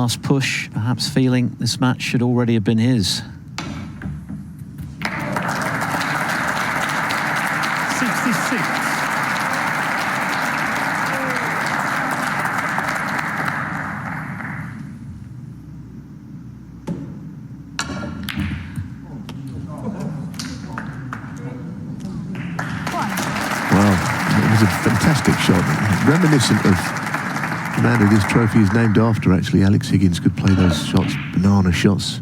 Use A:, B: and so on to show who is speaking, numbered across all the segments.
A: last push, perhaps feeling this match should already have been his.
B: 66.
C: Fantastic shot, reminiscent of the man who this trophy is named after. Actually, Alex Higgins could play those shots, banana shots,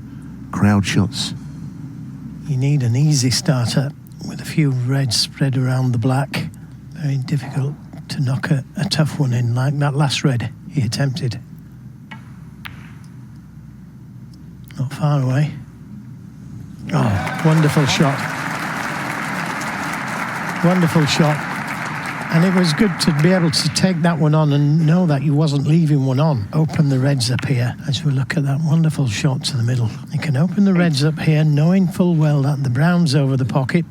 C: crowd shots.
D: You need an easy starter with a few reds spread around the black. Very difficult to knock a tough one in like that last red he attempted. Not far away. Oh, wonderful shot. Wonderful shot. And it was good to be able to take that one on and know that you wasn't leaving one on. Open the reds up here as we look at that wonderful shot to the middle. You can open the reds up here knowing full well that the brown's over the pocket.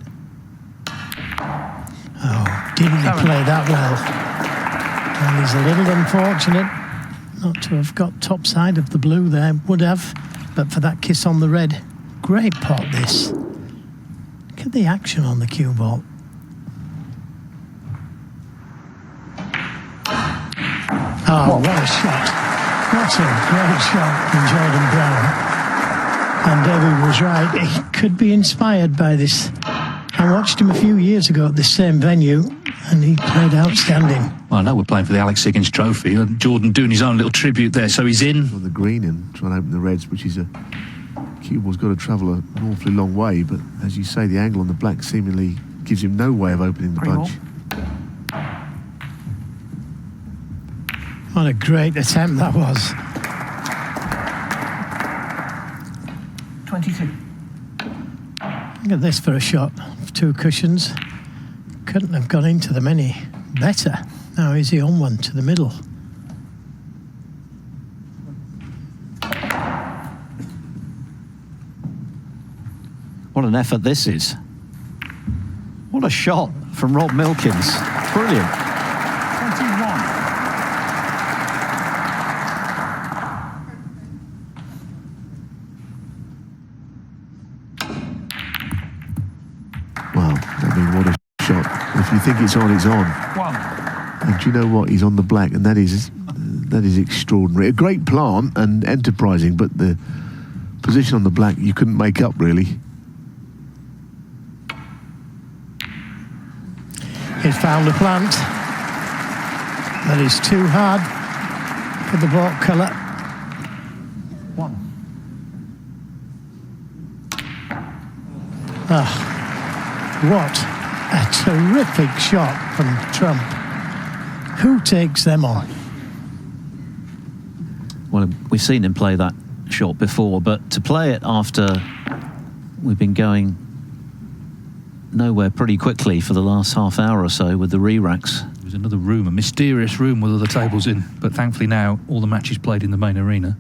D: Oh, didn't he play that well? And he's a little unfortunate not to have got top side of the blue there. Would have, but for that kiss on the red. Great pot this. Look at the action on the cue ball. Oh, what a shot. What a great shot from Jordan Brown. And David was right. He could be inspired by this. I watched him a few years ago at this same venue, and he played outstanding.
E: Well, I know we're playing for the Alex Higgins Trophy, and Jordan doing his own little tribute there, so he's in.
C: On the green and trying to open the reds, which is a... cue ball's got to travel an awfully long way, but as you say, the angle on the black seemingly gives him no way of opening the bunch.
D: What a great attempt that was.
B: 22.
D: Look at this for a shot. 2 cushions. Couldn't have gone into them any better. Now is he on one to the middle?
A: What an effort this is. What a shot from Rob Milkins. Brilliant.
B: 21.
C: Wow, I mean, what a shot. If you think it's on, it's on.
B: 1.
C: And do you know what? He's on the black, and that is extraordinary. A great plant and enterprising, but the position on the black you couldn't make up, really.
D: He's found a plant that is too hard for the baulk colour.
B: 1.
D: Ah. What a terrific shot from Trump. Who takes them on?
A: Well, we've seen him play that shot before, but to play it after we've been going nowhere pretty quickly for the last half hour or so with the re-racks.
E: There was another room, a mysterious room with other tables in, but thankfully now all the matches played in the main arena.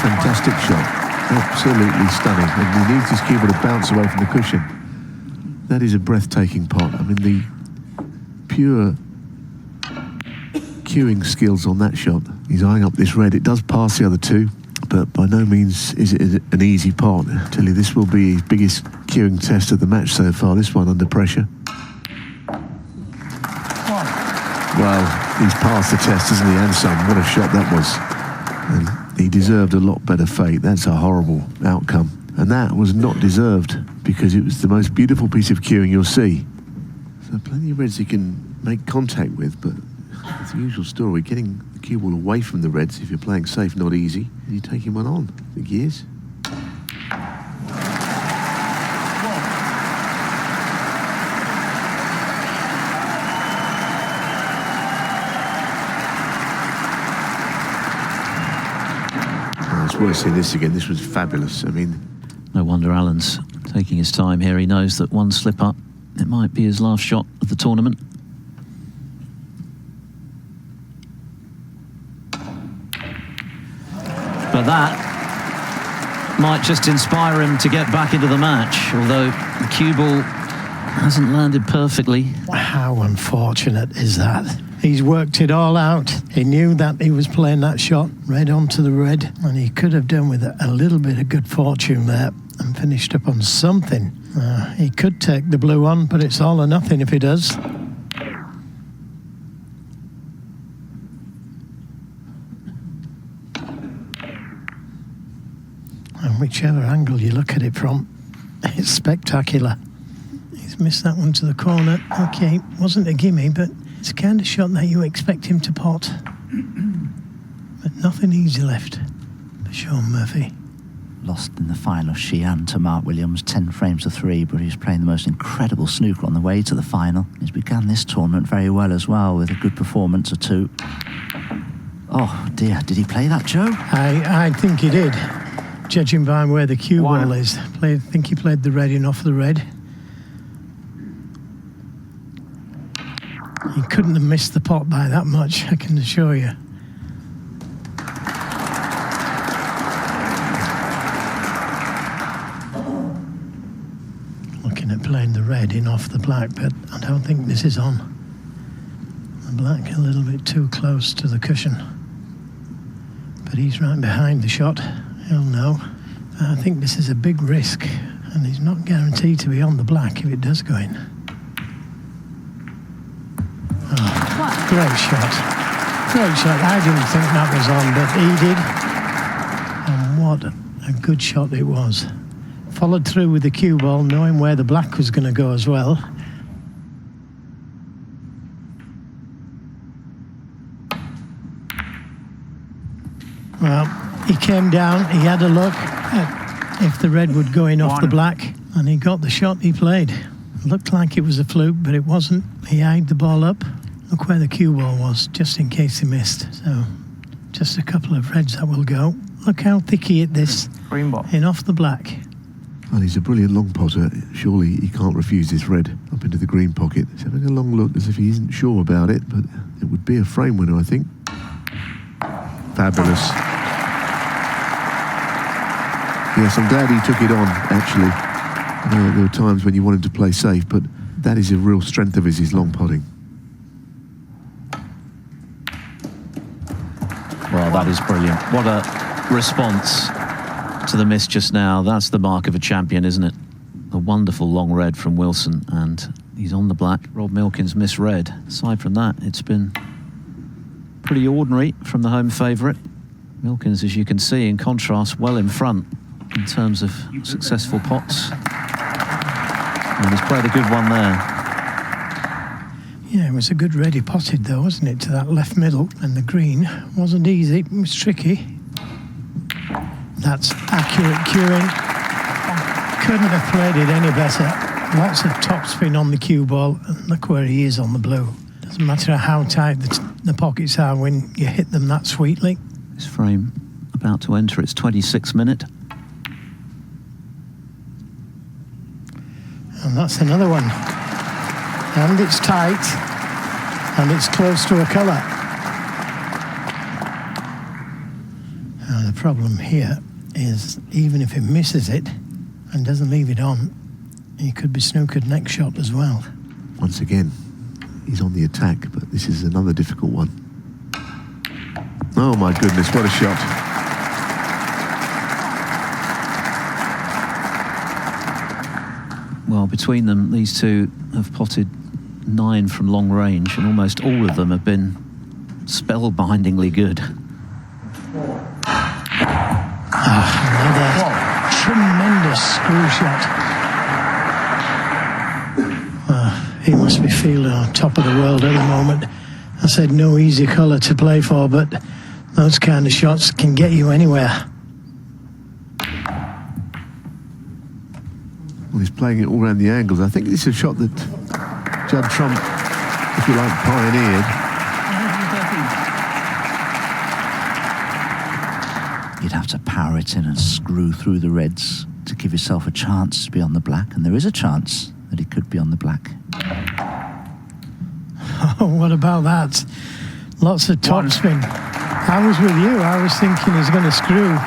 C: Fantastic shot. Absolutely stunning, and he needs his cue ball to bounce away from the cushion. That is a breathtaking pot. I mean, the pure cueing skills on that shot. He's eyeing up this red. It does pass the other two, but by no means is it an easy pot. I tell you, this will be his biggest cueing test of the match so far, this one under pressure. Well, he's passed the test, isn't he, and some. What a shot that was. And he deserved a lot better fate. That's a horrible outcome. And that was not deserved, because it was the most beautiful piece of cueing you'll see. So plenty of reds he can make contact with, but it's the usual story. Getting the cue ball away from the reds, if you're playing safe, not easy. And you're taking one on. I think he is. It's worth seeing this again. This was fabulous. I mean,
A: no wonder Alan's taking his time here. He knows that one slip up, it might be his last shot of the tournament. But that might just inspire him to get back into the match, although the cue ball hasn't landed perfectly.
D: How unfortunate is that? He's worked it all out. He knew that he was playing that shot red onto the red, and he could have done with a little bit of good fortune there and finished up on something. He could take the blue on, but it's all or nothing if he does. And whichever angle you look at it from, it's spectacular. He's missed that one to the corner. Okay, wasn't a gimme, but it's the kind of shot that you expect him to pot. But nothing easy left for Sean Murphy.
F: Lost in the final Xi'an to Mark Williams, 10 frames to 3, but he's playing the most incredible snooker on the way to the final. He's begun this tournament very well as well, with a good performance or two. Oh dear, did he play that, Joe?
D: I think he did, judging by where the cue ball is. I think he played the red in off the red. He couldn't have missed the pot by that much, I can assure you. Looking at playing the red in off the black, but I don't think this is on. The black a little bit too close to the cushion. But he's right behind the shot, he'll know. I think this is a big risk, and he's not guaranteed to be on the black if it does go in. Oh, great shot. Great shot. I didn't think that was on, but he did. And what a good shot it was. Followed through with the cue ball, knowing where the black was going to go as well. Well, he came down, he had a look at if the red would go in off the black, and he got the shot he played. Looked like it was a fluke, but it wasn't. He eyed the ball up. Look where the cue ball was, just in case he missed. So, just a couple of reds that will go. Look how thick he hit this
B: Green ball.
D: in off the black.
C: Well, he's a brilliant long potter. Surely he can't refuse this red up into the green pocket. He's having a long look as if he isn't sure about it, but it would be a frame winner, I think. Fabulous. Yes, I'm glad he took it on, actually. There were times when you wanted to play safe, but that is a real strength of his long potting.
A: Well, that is brilliant. What a response to the miss just now. That's the mark of a champion, isn't it? A wonderful long red from Wilson, and he's on the black. Rob Milkins misread. Aside from that, it's been pretty ordinary from the home favourite. Milkins, as you can see, in contrast, well in front in terms of successful pots. And he's played a good one there.
D: Yeah, it was a good ready potted though, wasn't it, to that left middle, and the green wasn't easy, it was tricky. That's accurate cueing. Couldn't have played it any better. Lots of topspin on the cue ball, and look where he is on the blue. Doesn't matter how tight the pockets are when you hit them that sweetly.
A: This frame about to enter its 26th minute.
D: And that's another one. And it's tight, and it's close to a colour. Now the problem here is, even if he misses it and doesn't leave it on, he could be snookered next shot as well.
C: Once again, he's on the attack, but this is another difficult one. Oh my goodness, what a shot.
A: Well, between them, these two have potted 9 from long range, and almost all of them have been spellbindingly good.
D: Another tremendous screw shot. He must be feeling on top of the world at the moment. I said no easy colour to play for, but those kind of shots can get you anywhere.
C: Well, he's playing it all around the angles. I think this is a shot that Judd Trump, if you like, pioneered.
F: You'd have to power it in and screw through the reds to give yourself a chance to be on the black, and there is a chance that he could be on the black.
D: Oh, what about that? Lots of topspin. I was with you. I was thinking he's going to screw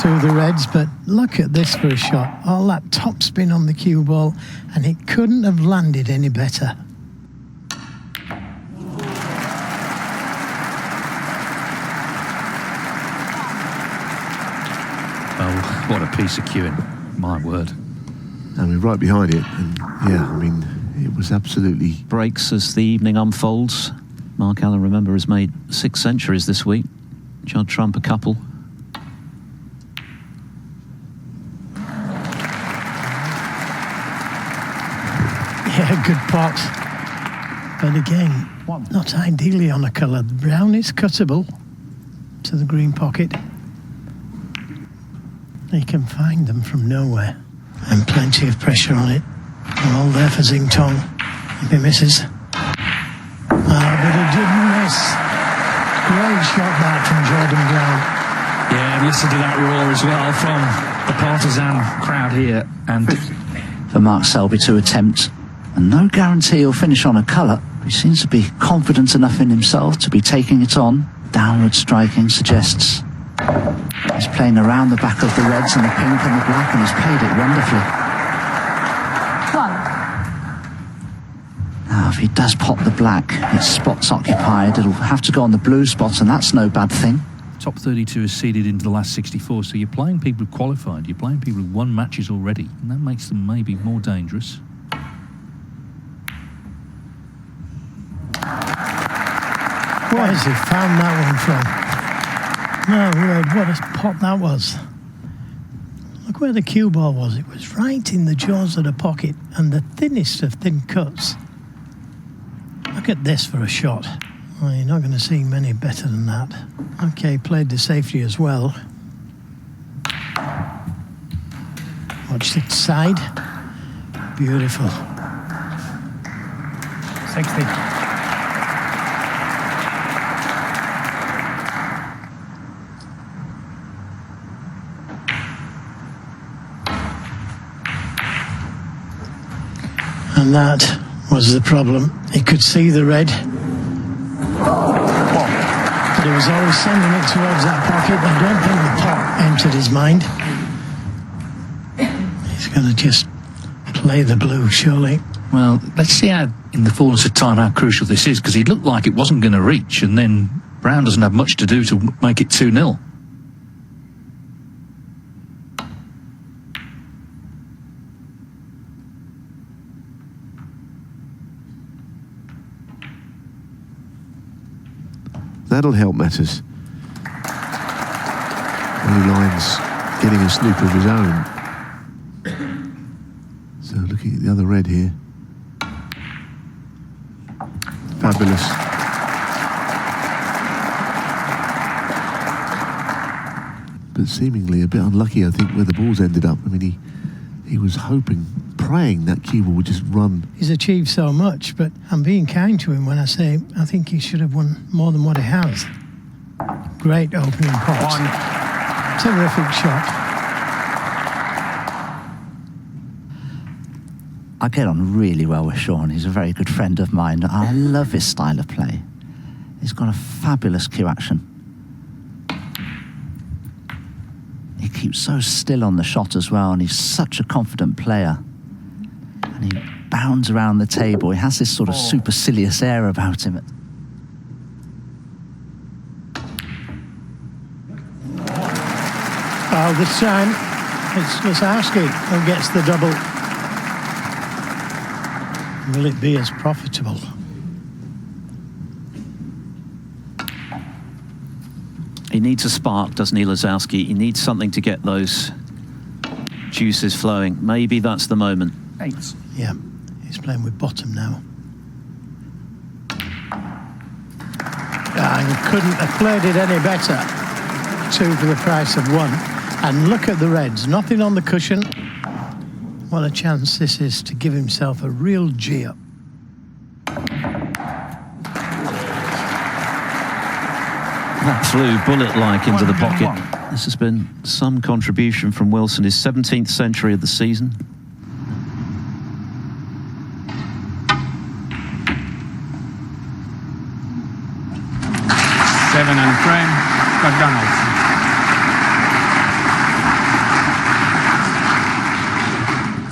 D: through the reds, but look at this for a shot. All that topspin on the cue ball, and it couldn't have landed any better.
E: Oh, what a piece of cueing. My word.
C: And we're right behind it. And yeah, I mean, it was absolutely...
A: Breaks as the evening unfolds. Mark Allen, remember, has made 6 centuries this week. Judd Trump a couple.
D: Yeah, good pot. But again, not ideally on a colour. The brown is cuttable to the green pocket. He can find them from nowhere. And plenty of pressure on it. They're all there for Zing Tong. If he misses. But he didn't miss. Great shot back from Jordan Brown.
E: Yeah, and listen to that roar as well from the partisan crowd here. And
F: For Mark Selby to attempt, and no guarantee he'll finish on a colour. He seems to be confident enough in himself to be taking it on. Downward striking suggests he's playing around the back of the reds and the pink and the black, and he's played it wonderfully. Now, if he does pop the black, its spot's occupied. It'll have to go on the blue spot, and that's no bad thing.
E: top 32 is seeded into the last 64, so you're playing people who've qualified. You're playing people who've won matches already, and that makes them maybe more dangerous.
D: Where has he found that one from? No word, what a pop that was. Look where the cue ball was. It was right in the jaws of the pocket and the thinnest of thin cuts. Look at this for a shot. Well, you're not going to see many better than that. Okay, played the safety as well. Watch the side. Beautiful.
B: 60.
D: And that was the problem. He could see the red, but he was always sending it towards that pocket. I don't think the pot entered his mind. He's going to just play the blue, surely.
E: Well, let's see how, in the fullness of time, how crucial this is, because he looked like it wasn't going to reach, and then Brown doesn't have much to do to make it 2-0.
C: That'll help matters. Early Lyons getting a snooker of his own. So looking at the other red here. Fabulous. But seemingly a bit unlucky, I think, where the balls ended up. I mean, he was hoping, praying that cue ball would just run.
D: He's achieved so much, but I'm being kind to him when I say I think he should have won more than what he has. Great opening pot. Terrific shot.
F: I get on really well with Sean. He's a very good friend of mine. I love his style of play. He's got a fabulous cue action. He keeps so still on the shot as well, and he's such a confident player. And he bounds around the table. He has this sort of supercilious air about him.
D: Oh, this time it's Lisowski who gets the double. Will it be as profitable?
A: He needs a spark, doesn't he, Lisowski? He needs something to get those juices flowing. Maybe that's the moment.
B: 8.
D: Yeah, he's playing with bottom now. And couldn't have played it any better. 2 for the price of 1. And look at the reds, nothing on the cushion. What a chance this is to give himself a real G up.
A: That flew bullet-like into the pocket. This has been some contribution from Wilson, his 17th century of the season.
B: Seven and frame, McDonald's.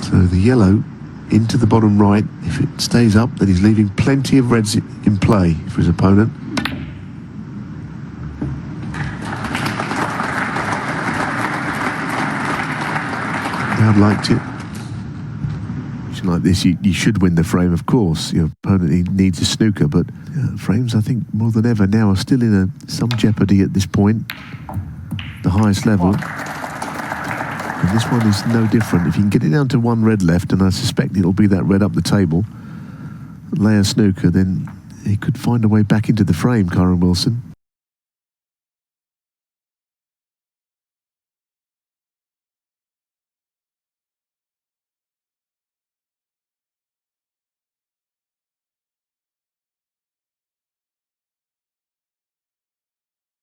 C: So the yellow into the bottom right. If it stays up, then he's leaving plenty of reds in play for his opponent. Crowd liked it. Like this, you should win the frame, of course. Your opponent needs a snooker, but frames, I think, more than ever now are still in some jeopardy at this point, the highest level. And this one is no different. If you can get it down to one red left, and I suspect it'll be that red up the table, lay a snooker, then he could find a way back into the frame, Kyron Wilson.